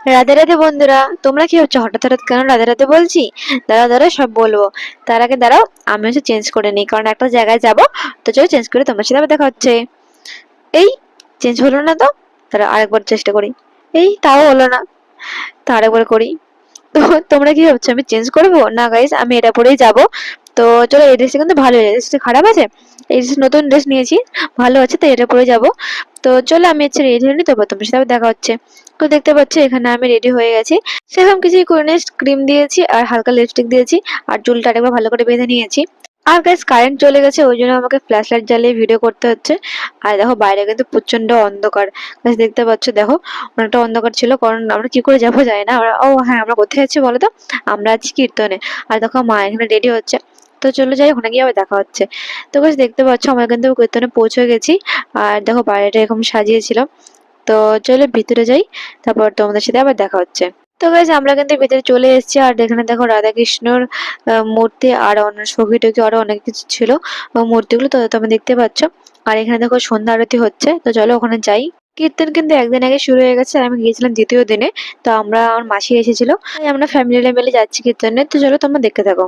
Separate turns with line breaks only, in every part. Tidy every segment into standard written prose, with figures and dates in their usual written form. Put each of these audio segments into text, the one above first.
রাধে রাধে বন্ধুরা, তোমরা কি হচ্ছে হঠাৎ হঠাৎ কেন রাধে রাধে বলছি? দাঁড়াও দাঁড়াও, সব বলবো। তার আগে দাঁড়াও, আমি হচ্ছে চেঞ্জ করে নিই, কারণ একটা জায়গায় যাব। তো চলো চেঞ্জ করে তোমার সাথে আবার দেখা হচ্ছে। এই, চেঞ্জ হলো না তো। তারা আরেকবার চেষ্টা করি। এই, তাও হলো না। তা আরেকবার করি। তো তোমরা কি ভাবছো আমি চেঞ্জ করবো? না গাইস, আমি এটা পরেই যাব। তো চলো, এই ড্রেসটা কিন্তু ভালো, এই ড্রেসটা খারাপ আছে? এই ড্রেস নতুন ড্রেস নিয়েছি, ভালো আছে, তো এটা পরে যাব। তো চলো আমি হচ্ছে রেডি হয়ে নিই, তারপর তোমার সাথে আবার দেখা হচ্ছে। তো দেখতে পাচ্ছ এখানে আমি রেডি হয়ে গেছি। সেরকম কিছুই করিনি, ক্রিম দিয়েছি আর হালকা লিপস্টিক দিয়েছি, আর চুলটা আরেকবার ভালো করে বেঁধে নিয়েছি। আর গাইস, কারেন্ট চলে গেছে, ওই জন্য আমাকে ফ্ল্যাশ লাইট জ্বালিয়ে ভিডিও করতে হচ্ছে। আর দেখো বাইরে কিন্তু প্রচন্ড অন্ধকার। গাইস দেখতে পাচ্ছ, দেখো অনেকটা অন্ধকার ছিল, কারণ আমরা কি করে যাবো যায় না। আমরা, ও হ্যাঁ, আমরা কোথায় আছি বলো তো? আমরা আছি কীর্তনে। আর দেখো মা এখানে রেডি হচ্ছে। তো চলো যাই, ওখানে গিয়ে আবার দেখা হচ্ছে। তো গাইস দেখতে পাচ্ছ আমরা কিন্তু কীর্তনে পৌঁছে গেছি। আর দেখো বাইরেটা এরকম সাজিয়েছিল। তো চলো ভিতরে যাই, তারপর তোমাদের সাথে আবার দেখা হচ্ছে। তো গাইস আমরা কিন্তু ভিতরে চলে এসেছি, আর এখানে দেখো রাধা কৃষ্ণর মূর্তি আর অন্য সখী টখি আরো অনেক কিছু ছিল। মূর্তিগুলো তো তোমরা দেখতে পাচ্ছ। আর এখানে দেখো সন্ধ্যা আরতি হচ্ছে, তো চলো ওখানে যাই। কীর্তন কিন্তু একদিন আগে শুরু হয়ে গেছে, আর আমি গিয়েছিলাম দ্বিতীয় দিনে। তো আমার মাসি এসেছিল, তাই আমরা ফ্যামিলি মিলে যাচ্ছি কীর্তনে। তো চলো তোমরা দেখতে থাকো।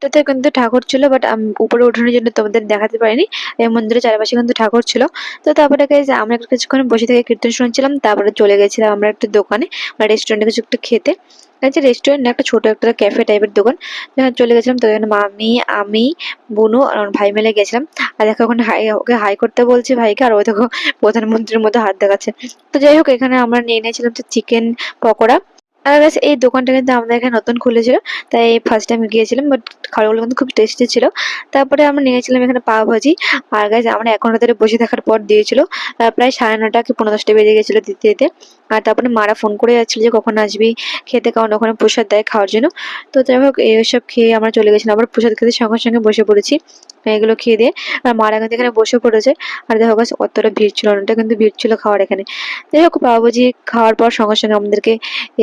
এটাতে কিন্তু ঠাকুর ছিল, বাট উপরে ওঠানোর জন্য তোমাদের দেখাতে পারিনি। এই মন্দিরের চারপাশে কিন্তু ঠাকুর ছিল। তো তারপরে guys আমরা একটু কিছুক্ষণ বসে থেকে কীর্তন শুনছিলাম, তারপরে চলে গেছিলাম আমরা একটা দোকানে বা রেস্টুরেন্টে কিছু একটা খেতে। যে রেস্টুরেন্ট না, একটা ছোট একটা ক্যাফে টাইপের দোকান। যখন চলে গেছিলাম, তো এখানে মামি, আমি, বুনু আর আমার ভাই মিলে গেছিলাম। আর দেখো ওখানে ওকে হাই করতে বলছে ভাইকে, আর ওই দেখো প্রধানমন্ত্রীর মধ্যে হাত দেখাচ্ছে। তো যাই হোক, এখানে আমরা নিয়ে নিয়েছিলাম তো চিকেন পকোড়া। আর গাইস এই দোকানটা কিন্তু আমাদের এখানে নতুন খুলেছিল, তাই ফার্স্ট টাইম গিয়েছিলাম, বাট খাবারগুলো কিন্তু খুব টেস্টি ছিল। তারপরে আমরা নিয়েছিলাম এখানে পাও ভাজি। আর গাইস আমরা 1 ঘন্টা ধরে বসে থাকার পর দিয়েছিল। প্রায় 9:30 কি 9:30 বেজে গেছিল দিতে দিতে। আর তারপরে মারা ফোন করে যাচ্ছিল যে কখন আসবি খেতে, কারণ ওখানে প্রসাদ দেয় খাওয়ার জন্য। তো যাই হোক, এইসব খেয়ে আমরা চলে গেছিলাম, আবার প্রসাদ খেতে সঙ্গে সঙ্গে বসে পড়েছি। এগুলো খেয়ে দিয়ে আর মারা কিন্তু এখানে বসে পড়েছে। আর দেখো গাছ অতটা ভিড় ছিল, অনেকটা কিন্তু ভিড় ছিল খাওয়ার এখানে। যাই হোক, পাওভাজি খাওয়ার পর সঙ্গে সঙ্গে আমাদেরকে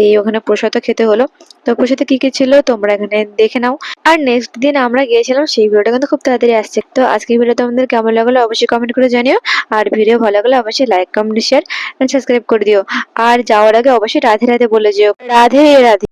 এই ওখানে প্রসাদও খেতে হলো। তো প্রসাদে কি কি ছিল তোমরা এখানে দেখে নাও। আর নেক্সট দিন আমরা গিয়েছিলাম, সেই ভিডিওটা কিন্তু খুব তাড়াতাড়ি আসছে। তো আজকের ভিডিও তোমাদের কেমন লাগলো অবশ্যই কমেন্ট করে জানিও। আর ভিডিও ভালো লাগলে অবশ্যই like comment share and subscribe করে দিও। আর যাওয়ার আগে অবশ্যই রাধে রাধে বলে যেও। রাধে রাধে।